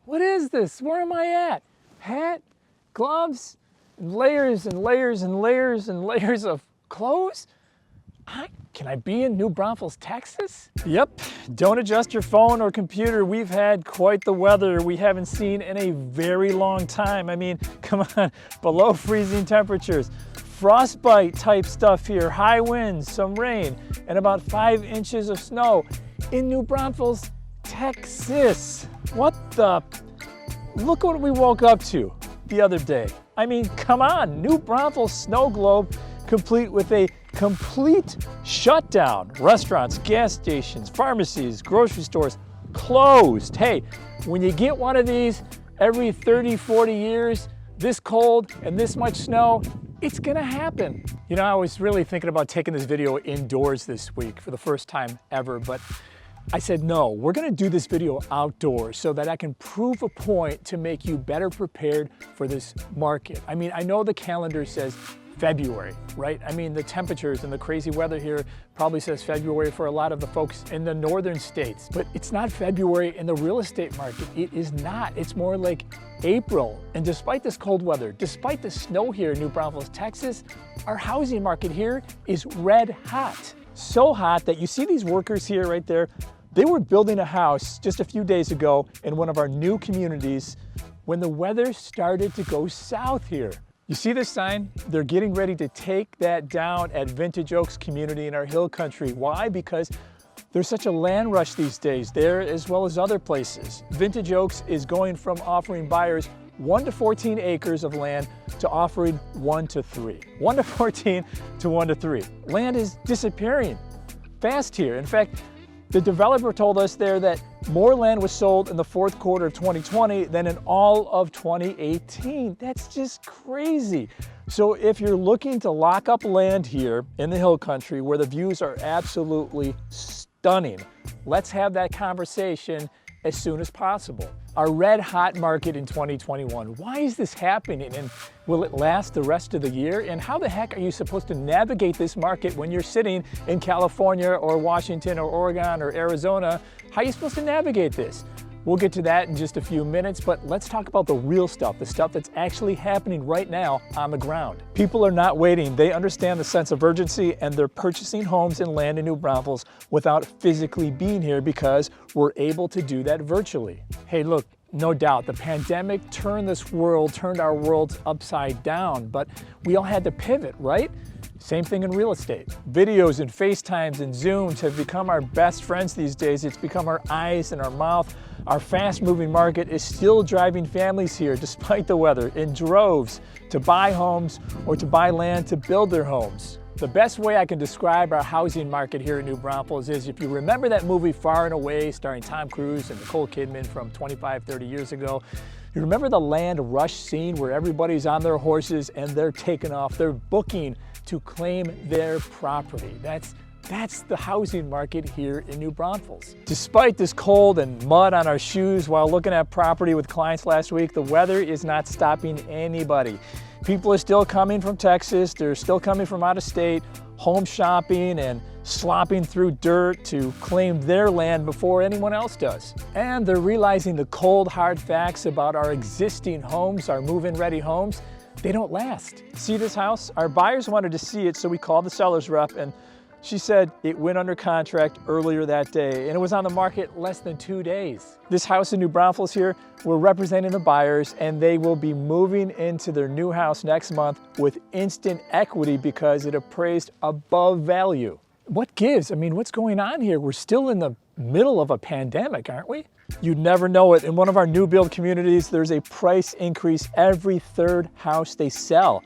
What is this? Where am I at? Hat, gloves, layers and layers and layers and layers of clothes? Can I be in New Braunfels, Texas? Yep, don't adjust your phone or computer. We've had quite the weather we haven't seen in a very long time. I mean, come on, below freezing temperatures. Frostbite type stuff here, high winds, some rain, and about 5 inches of snow in New Braunfels, Texas. What the? Look what we woke up to the other day. I mean, come on, New Braunfels snow globe, complete with a complete shutdown. Restaurants, gas stations, pharmacies, grocery stores closed. Hey, when you get one of these every 30, 40 years, this cold and this much snow, it's gonna happen. You know, I was really thinking about taking this video indoors this week for the first time ever, but I said, no, we're gonna do this video outdoors so that I can prove a point to make you better prepared for this market. I mean, I know the calendar says February, right? I mean, the temperatures and the crazy weather here probably says February for a lot of the folks in the northern states, but it's not February in the real estate market. It is not. It's more like April. And despite this cold weather, despite the snow here in New Braunfels, Texas, our housing market here is red hot. So hot that you see these workers here right there. They were building a house just a few days ago in one of our new communities when the weather started to go south here. You see this sign? They're getting ready to take that down at Vintage Oaks community in our hill country. Why? Because there's such a land rush these days there as well as other places. Vintage Oaks is going from offering buyers 1 to 14 acres of land to offering 1 to 3. 1 to 14 to 1 to 3. Land is disappearing fast here. In fact, the developer told us there that more land was sold in the fourth quarter of 2020 than in all of 2018. That's just crazy. So if you're looking to lock up land here in the hill country where the views are absolutely stunning, let's have that conversation as soon as possible. Our red hot market in 2021. Why is this happening, and will it last the rest of the year? And how the heck are you supposed to navigate this market when you're sitting in California or Washington or Oregon or Arizona? How are you supposed to navigate this? We'll get to that in just a few minutes, but let's talk about the real stuff, the stuff that's actually happening right now on the ground. People are not waiting. They understand the sense of urgency, and they're purchasing homes and land in New Braunfels without physically being here because we're able to do that virtually. Hey, look, no doubt the pandemic turned our worlds upside down, but we all had to pivot, right? Same thing in real estate. Videos and FaceTimes and Zooms have become our best friends these days. It's become our eyes and our mouth. Our fast-moving market is still driving families here, despite the weather, in droves to buy homes or to buy land to build their homes. The best way I can describe our housing market here in New Braunfels is if you remember that movie Far and Away starring Tom Cruise and Nicole Kidman from 25, 30 years ago. You remember the land rush scene where everybody's on their horses and they're taking off, they're booking to claim their property. That's the housing market here in New Braunfels. Despite this cold and mud on our shoes while looking at property with clients last week, the weather is not stopping anybody. People are still coming from Texas, they're still coming from out of state, home shopping and slopping through dirt to claim their land before anyone else does. And they're realizing the cold, hard facts about our existing homes, our move-in ready homes. They don't last. See this house? Our buyers wanted to see it, so we called the seller's rep, and she said it went under contract earlier that day, and it was on the market less than 2 days. This house in New Braunfels here, we're representing the buyers, and they will be moving into their new house next month with instant equity because it appraised above value. What gives? I mean, what's going on here? We're still in the middle of a pandemic, aren't we? You'd never know it. In one of our new build communities, there's a price increase every third house they sell.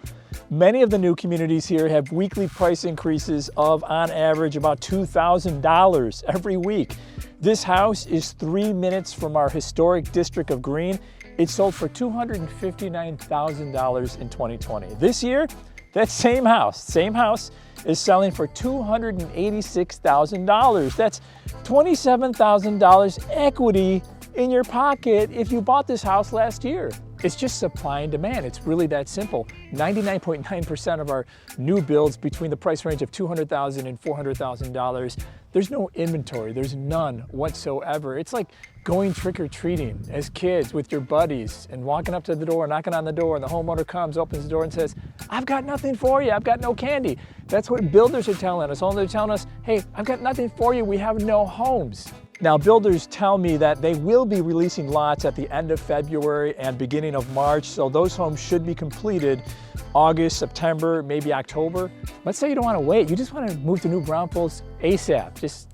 Many of the new communities here have weekly price increases of, on average, about $2,000 every week. This house is 3 minutes from our historic district of Green. It sold for $259,000 in 2020. This year, that same house is selling for $286,000. That's $27,000 equity in your pocket if you bought this house last year. It's just supply and demand. It's really that simple. 99.9% of our new builds between the price range of $200,000 and $400,000, There's no inventory, there's none whatsoever. It's like going trick-or-treating as kids with your buddies and walking up to the door, knocking on the door, and the homeowner comes, opens the door and says, I've got nothing for you, I've got no candy. That's what builders are telling us. They're telling us, hey, I've got nothing for you, we have no homes. Now, builders tell me that they will be releasing lots at the end of February and beginning of March, so those homes should be completed August, September, maybe October. Let's say you don't want to wait, you just want to move to New Braunfels ASAP. Just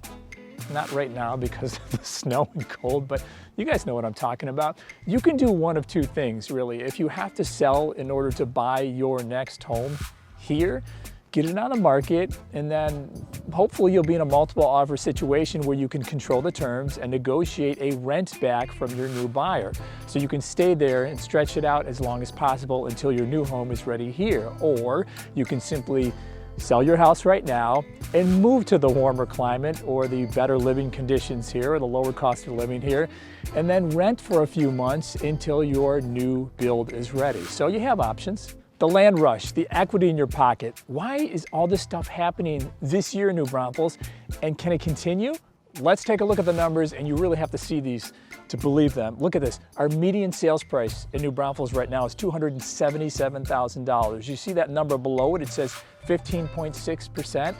not right now because of the snow and cold, but you guys know what I'm talking about. You can do one of two things, really. If you have to sell in order to buy your next home here, get it on the market, and then hopefully you'll be in a multiple offer situation where you can control the terms and negotiate a rent back from your new buyer. So you can stay there and stretch it out as long as possible until your new home is ready here. Or you can simply sell your house right now and move to the warmer climate or the better living conditions here or the lower cost of living here, and then rent for a few months until your new build is ready. So you have options. The land rush, the equity in your pocket. Why is all this stuff happening this year in New Braunfels, and can it continue? Let's take a look at the numbers, and you really have to see these to believe them. Look at this. Our median sales price in New Braunfels right now is $277,000. You see that number below it? It says 15.6%.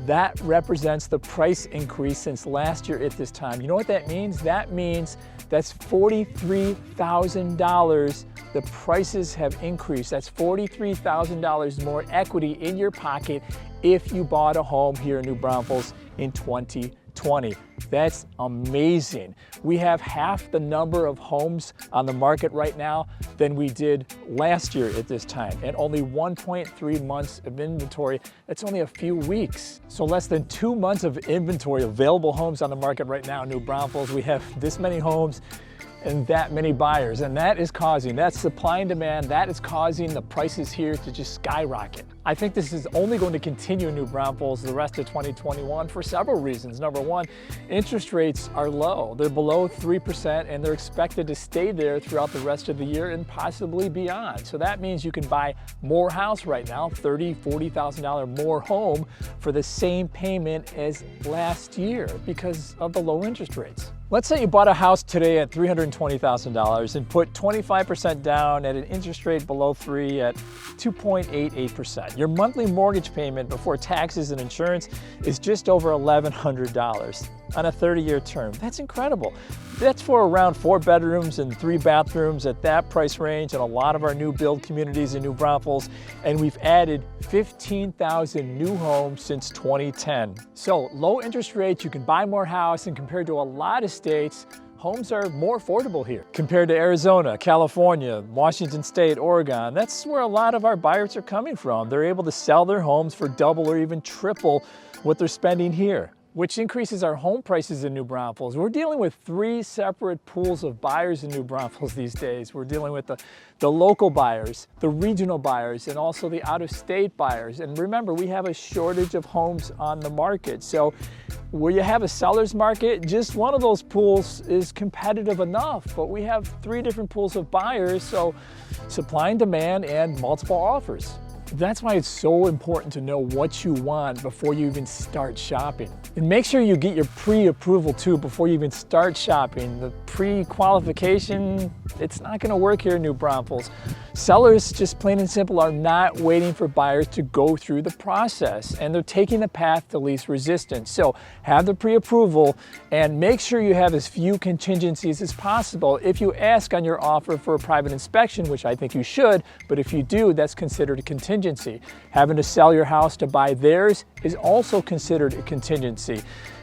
That represents the price increase since last year at this time. You know what that means? That means that's $43,000. The prices have increased. That's $43,000 more equity in your pocket if you bought a home here in New Braunfels in 2020. That's amazing. We have half the number of homes on the market right now than we did last year at this time, and only 1.3 months of inventory. That's only a few weeks. So less than 2 months of inventory, available homes on the market right now in New Braunfels. We have this many homes and that many buyers, and that's supply and demand, that is causing the prices here to just skyrocket. I think this is only going to continue in New Braunfels the rest of 2021 for several reasons. Number one, interest rates are low. They're below 3%, and they're expected to stay there throughout the rest of the year and possibly beyond. So that means you can buy more house right now, $30,000, $40,000 more home for the same payment as last year because of the low interest rates. Let's say you bought a house today at $320,000 and put 25% down at an interest rate below 3 at 2.88%. Your monthly mortgage payment before taxes and insurance is just over $1,100 on a 30-year term. That's incredible. That's for around 4 bedrooms and 3 bathrooms at that price range in a lot of our new build communities in New Braunfels, and we've added 15,000 new homes since 2010. So low interest rates, you can buy more house, and compared to a lot of states, homes are more affordable here. Compared to Arizona, California, Washington State, Oregon, that's where a lot of our buyers are coming from. They're able to sell their homes for double or even triple what they're spending here, which increases our home prices in New Braunfels. We're dealing with 3 separate pools of buyers in New Braunfels these days. We're dealing with the local buyers, the regional buyers, and also the out-of-state buyers. And remember, we have a shortage of homes on the market. So where you have a seller's market, just one of those pools is competitive enough, but we have 3 different pools of buyers, so supply and demand and multiple offers. That's why it's so important to know what you want before you even start shopping. And make sure you get your pre-approval too before you even start shopping. The pre-qualification, it's not gonna work here in New Braunfels. Sellers, just plain and simple, are not waiting for buyers to go through the process, and they're taking the path to least resistance. So have the pre-approval and make sure you have as few contingencies as possible. If you ask on your offer for a private inspection, which I think you should, but if you do, that's considered a contingency. Having to sell your house to buy theirs is also considered a contingency.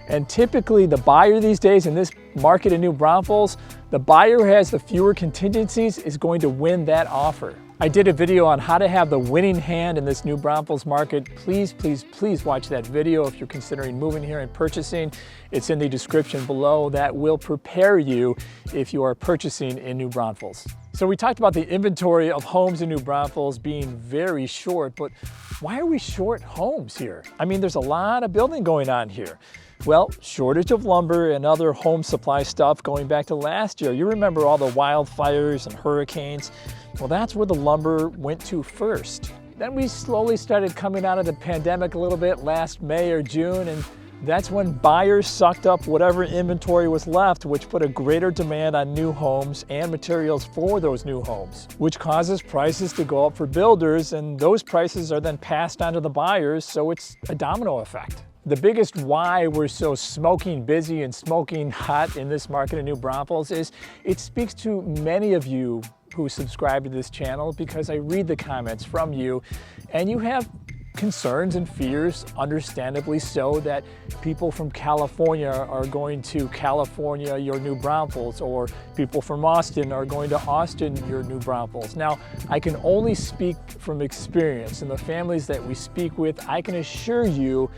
And typically the buyer these days in this market in New Braunfels, the buyer who has the fewer contingencies is going to win that offer. I did a video on how to have the winning hand in this New Braunfels market. Please, please, please watch that video if you're considering moving here and purchasing. It's in the description below. That will prepare you if you are purchasing in New Braunfels. So we talked about the inventory of homes in New Braunfels being very short, but why are we short homes here? I mean, there's a lot of building going on here. Well, shortage of lumber and other home supply stuff going back to last year. You remember all the wildfires and hurricanes? Well, that's where the lumber went to first. Then we slowly started coming out of the pandemic a little bit last May or June, and That's when buyers sucked up whatever inventory was left, which put a greater demand on new homes and materials for those new homes, which causes prices to go up for builders, and those prices are then passed on to the buyers, so it's a domino effect. The biggest why we're so smoking busy and smoking hot in this market in New Braunfels is it speaks to many of you who subscribe to this channel, because I read the comments from you and you have concerns and fears, understandably so, that people from California are going to California, your New Braunfels, or people from Austin are going to Austin, your New Braunfels. Now, I can only speak from experience, and the families that we speak with, I can assure you,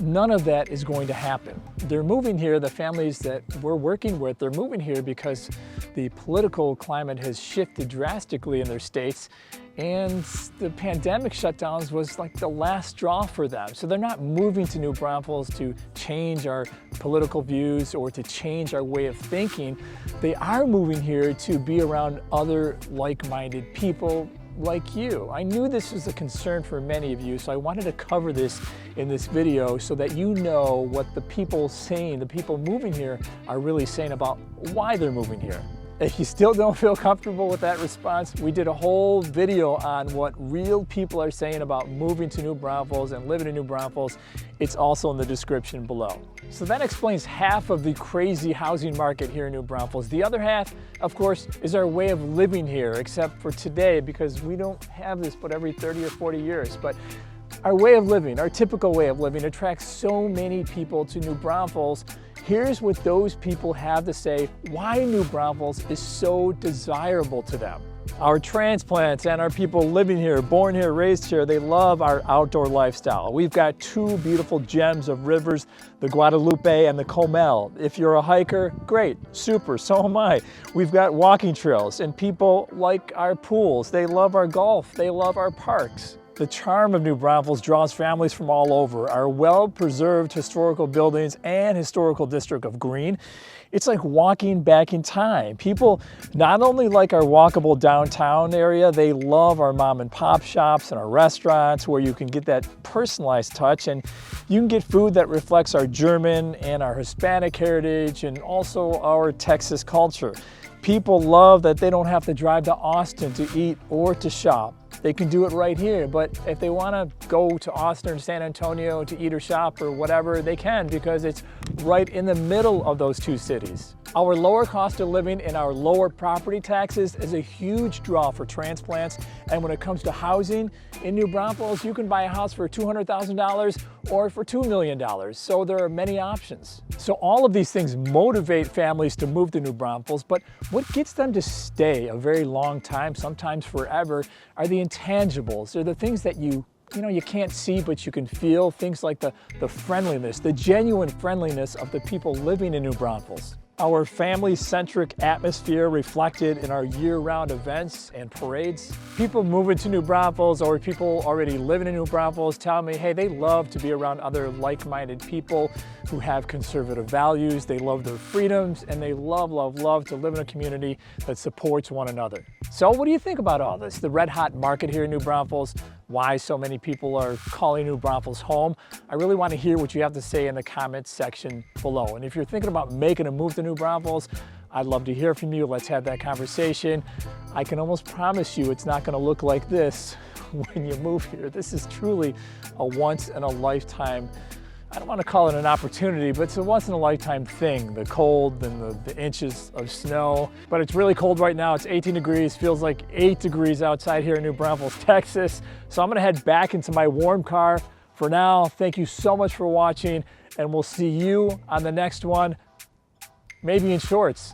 none of that is going to happen. They're moving here, the families that we're working with, they're moving here because the political climate has shifted drastically in their states, and the pandemic shutdowns was like the last straw for them. So they're not moving to New Braunfels to change our political views or to change our way of thinking. They are moving here to be around other like-minded people like you. I knew this was a concern for many of you, so I wanted to cover this in this video so that you know what the people saying, the people moving here, are really saying about why they're moving here. If you still don't feel comfortable with that response, we did a whole video on what real people are saying about moving to New Braunfels and living in New Braunfels. It's also in the description below. So that explains half of the crazy housing market here in New Braunfels. The other half, of course, is our way of living here, except for today, because we don't have this but every 30 or 40 years. But our way of living, our typical way of living, attracts so many people to New Braunfels. Here's what those people have to say why New Braunfels is so desirable to them. Our transplants and our people living here, born here, raised here, they love our outdoor lifestyle. We've got two beautiful gems of rivers, the Guadalupe and the Comel. If you're a hiker, great, super, so am I. We've got walking trails, and people like our pools. They love our golf, they love our parks. The charm of New Braunfels draws families from all over. Our well-preserved historical buildings and historical district of green, it's like walking back in time. People not only like our walkable downtown area, they love our mom and pop shops and our restaurants where you can get that personalized touch, and you can get food that reflects our German and our Hispanic heritage and also our Texas culture. People love that they don't have to drive to Austin to eat or to shop. They can do it right here, but if they want to go to Austin or San Antonio to eat or shop or whatever, they can, because it's right in the middle of those two cities. Our lower cost of living and our lower property taxes is a huge draw for transplants, and when it comes to housing in New Braunfels, you can buy a house for $200,000 or for $2 million, so there are many options. So all of these things motivate families to move to New Braunfels, but what gets them to stay a very long time, sometimes forever, are the intangibles. They're the things that you can't see, but you can feel. Things like the friendliness, the genuine friendliness of the people living in New Braunfels. Our family-centric atmosphere reflected in our year-round events and parades. People moving to New Braunfels or people already living in New Braunfels tell me, hey, they love to be around other like-minded people who have conservative values. They love their freedoms, and they love, love, love to live in a community that supports one another. So what do you think about all this? The red-hot market here in New Braunfels, why so many people are calling New Braunfels home? I really want to hear what you have to say in the comments section below. And if you're thinking about making a move to New Braunfels, I'd love to hear from you. Let's have that conversation. I can almost promise you it's not going to look like this when you move here. This is truly a once-in-a-lifetime, I don't want to call it an opportunity, but it's a once-in-a-lifetime thing. The cold and the inches of snow. But it's really cold right now. It's 18 degrees, feels like 8 degrees outside here in New Braunfels, Texas. So I'm going to head back into my warm car. For now, thank you so much for watching, and we'll see you on the next one, maybe in shorts.